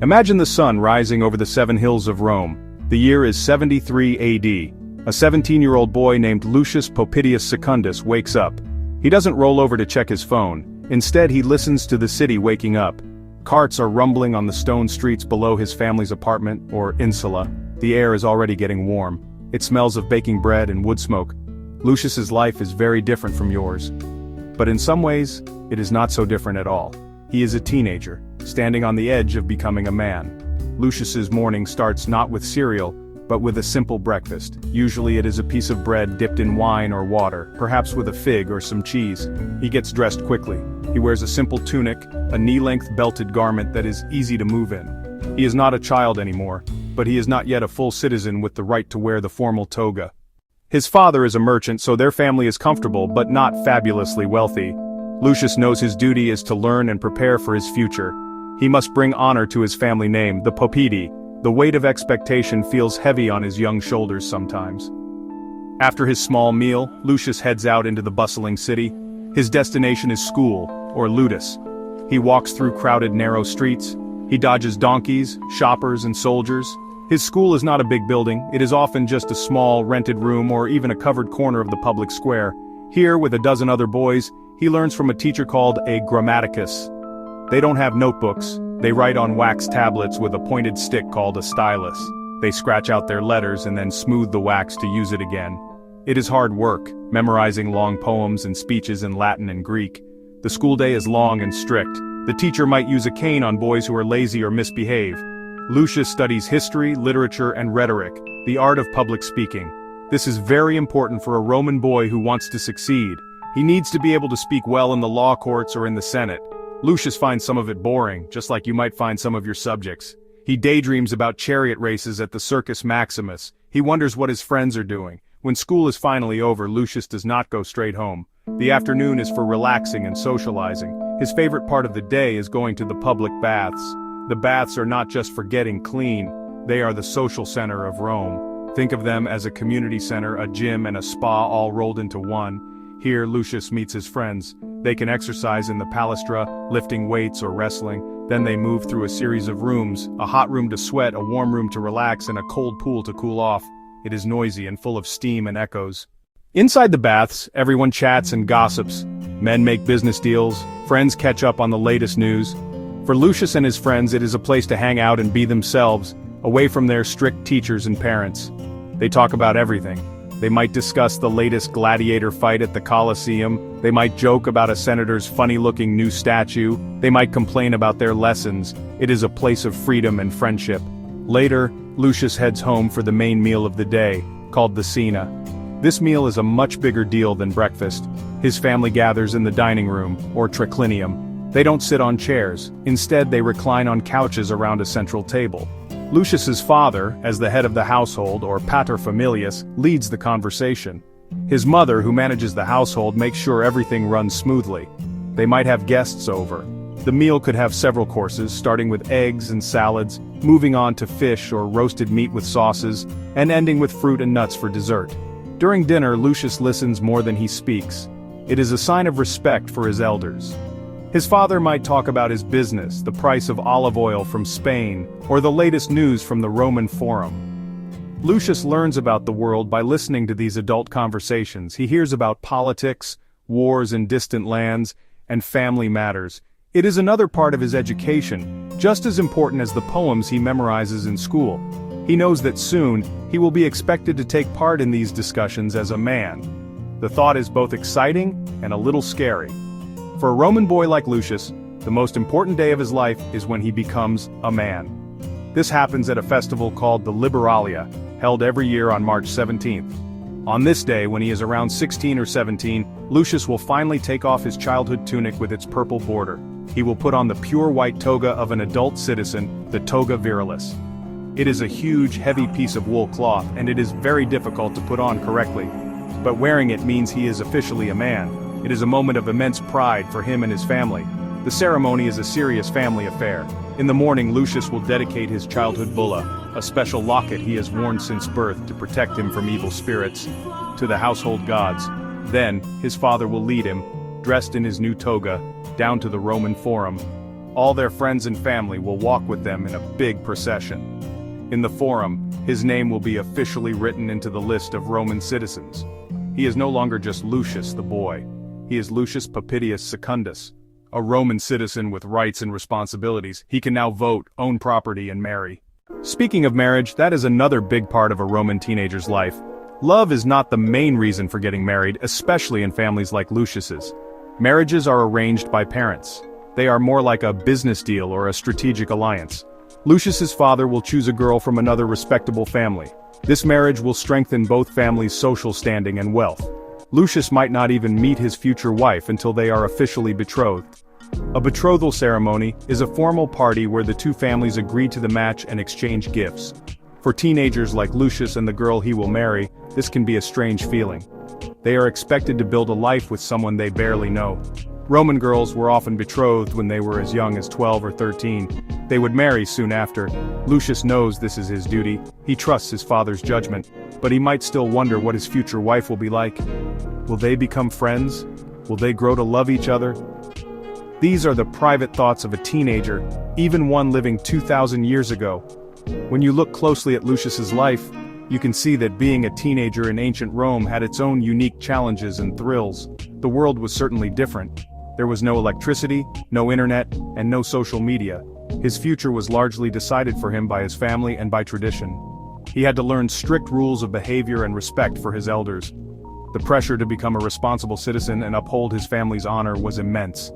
Imagine the sun rising over the 7 hills of Rome. The year is 73 AD. A 17-year-old boy named Lucius Popitius Secundus wakes up. He doesn't roll over to check his phone. Instead, he listens to the city waking up. Carts are rumbling on the stone streets below his family's apartment, or insula. The air is already getting warm. It smells of baking bread and wood smoke. Lucius's life is very different from yours. But in some ways, it is not so different at all. He is a teenager, standing on the edge of becoming a man. Lucius's morning starts not with cereal, but with a simple breakfast. Usually it is a piece of bread dipped in wine or water, perhaps with a fig or some cheese. He gets dressed quickly. He wears a simple tunic, a knee-length belted garment that is easy to move in. He is not a child anymore, but he is not yet a full citizen with the right to wear the formal toga. His father is a merchant, so their family is comfortable but not fabulously wealthy. Lucius knows his duty is to learn and prepare for his future. He must bring honor to his family name, the Popidi. The weight of expectation feels heavy on his young shoulders sometimes. After his small meal, Lucius heads out into the bustling city. His destination is school, or ludus. He walks through crowded narrow streets. He dodges donkeys, shoppers, and soldiers. His school is not a big building. It is often just a small, rented room or even a covered corner of the public square. Here, with a dozen other boys, he learns from a teacher called a grammaticus. They don't have notebooks. They write on wax tablets with a pointed stick called a stylus. They scratch out their letters and then smooth the wax to use it again. It is hard work, memorizing long poems and speeches in Latin and Greek. The school day is long and strict. The teacher might use a cane on boys who are lazy or misbehave. Lucius studies history, literature, and rhetoric, the art of public speaking. This is very important for a Roman boy who wants to succeed. He needs to be able to speak well in the law courts or in the Senate. Lucius finds some of it boring, just like you might find some of your subjects. He daydreams about chariot races at the Circus Maximus. He wonders what his friends are doing. When school is finally over, Lucius does not go straight home. The afternoon is for relaxing and socializing. His favorite part of the day is going to the public baths. The baths are not just for getting clean, they are the social center of Rome. Think of them as a community center, a gym, and a spa all rolled into one. Here, Lucius meets his friends. They can exercise in the palestra, lifting weights or wrestling. Then they move through a series of rooms, a hot room to sweat, a warm room to relax, and a cold pool to cool off. It is noisy and full of steam and echoes. Inside the baths, everyone chats and gossips. Men make business deals, friends catch up on the latest news. For Lucius and his friends, it is a place to hang out and be themselves, away from their strict teachers and parents. They talk about everything. They might discuss the latest gladiator fight at the Colosseum. They might joke about a senator's funny-looking new statue. They might complain about their lessons. It is a place of freedom and friendship. Later, Lucius heads home for the main meal of the day, called the cena. This meal is a much bigger deal than breakfast. His family gathers in the dining room, or triclinium. They don't sit on chairs. Instead, they recline on couches around a central table. Lucius's father, as the head of the household, or pater familias, leads the conversation. His mother, who manages the household, makes sure everything runs smoothly. They might have guests over. The meal could have several courses, starting with eggs and salads, moving on to fish or roasted meat with sauces, and ending with fruit and nuts for dessert. During dinner, Lucius listens more than he speaks. It is a sign of respect for his elders. His father might talk about his business, the price of olive oil from Spain, or the latest news from the Roman Forum. Lucius learns about the world by listening to these adult conversations. He hears about politics, wars in distant lands, and family matters. It is another part of his education, just as important as the poems he memorizes in school. He knows that soon, he will be expected to take part in these discussions as a man. The thought is both exciting and a little scary. For a Roman boy like Lucius, the most important day of his life is when he becomes a man. This happens at a festival called the Liberalia, held every year on March 17th. On this day, when he is around 16 or 17, Lucius will finally take off his childhood tunic with its purple border. He will put on the pure white toga of an adult citizen, the toga virilis. It is a huge, heavy piece of wool cloth, and it is very difficult to put on correctly. But wearing it means he is officially a man. It is a moment of immense pride for him and his family. The ceremony is a serious family affair. In the morning, Lucius will dedicate his childhood bulla, a special locket he has worn since birth to protect him from evil spirits, to the household gods. Then, his father will lead him, dressed in his new toga, down to the Roman Forum. All their friends and family will walk with them in a big procession. In the Forum, his name will be officially written into the list of Roman citizens. He is no longer just Lucius the boy. He is Lucius Popitius Secundus, a Roman citizen with rights and responsibilities. He can now vote, own property, and marry. Speaking of marriage, that is another big part of a Roman teenager's life. Love is not the main reason for getting married, especially in families like Lucius's. Marriages are arranged by parents. They are more like a business deal or a strategic alliance. Lucius's father will choose a girl from another respectable family. This marriage will strengthen both families' social standing and wealth. Lucius might not even meet his future wife until they are officially betrothed. A betrothal ceremony is a formal party where the two families agree to the match and exchange gifts. For teenagers like Lucius and the girl he will marry, this can be a strange feeling. They are expected to build a life with someone they barely know. Roman girls were often betrothed when they were as young as 12 or 13. They would marry soon after. Lucius knows this is his duty. He trusts his father's judgment, but he might still wonder what his future wife will be like. Will they become friends? Will they grow to love each other? These are the private thoughts of a teenager, even one living 2,000 years ago. When you look closely at Lucius's life, you can see that being a teenager in ancient Rome had its own unique challenges and thrills. The world was certainly different. There was no electricity, no internet, and no social media. His future was largely decided for him by his family and by tradition. He had to learn strict rules of behavior and respect for his elders. The pressure to become a responsible citizen and uphold his family's honor was immense.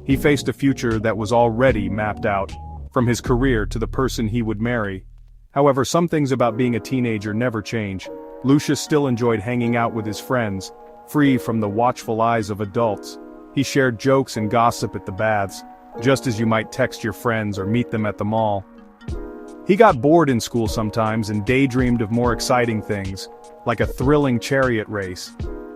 He faced a future that was already mapped out, from his career to the person he would marry. However, some things about being a teenager never change. Lucius still enjoyed hanging out with his friends, free from the watchful eyes of adults. He shared jokes and gossip at the baths, just as you might text your friends or meet them at the mall. He got bored in school sometimes and daydreamed of more exciting things, like a thrilling chariot race.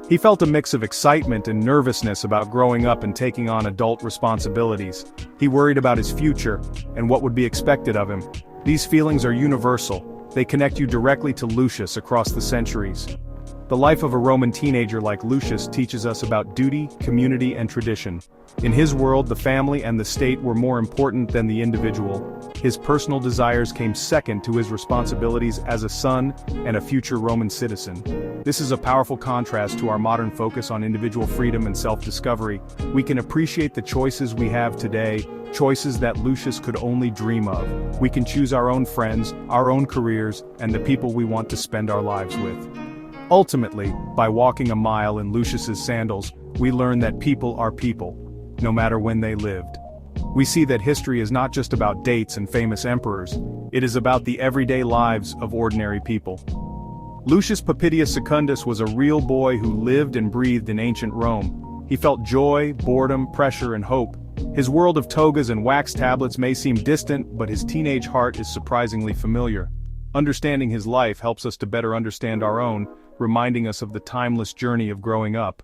He felt a mix of excitement and nervousness about growing up and taking on adult responsibilities. He worried about his future and what would be expected of him. These feelings are universal. They connect you directly to Lucius across the centuries. The life of a Roman teenager like Lucius teaches us about duty, community, and tradition. In his world, the family and the state were more important than the individual. His personal desires came second to his responsibilities as a son and a future Roman citizen. This is a powerful contrast to our modern focus on individual freedom and self-discovery. We can appreciate the choices we have today, choices that Lucius could only dream of. We can choose our own friends, our own careers, and the people we want to spend our lives with. Ultimately, by walking a mile in Lucius's sandals, we learn that people are people, no matter when they lived. We see that history is not just about dates and famous emperors, it is about the everyday lives of ordinary people. Lucius Popitius Secundus was a real boy who lived and breathed in ancient Rome. He felt joy, boredom, pressure, and hope. His world of togas and wax tablets may seem distant, but his teenage heart is surprisingly familiar. Understanding his life helps us to better understand our own, reminding us of the timeless journey of growing up.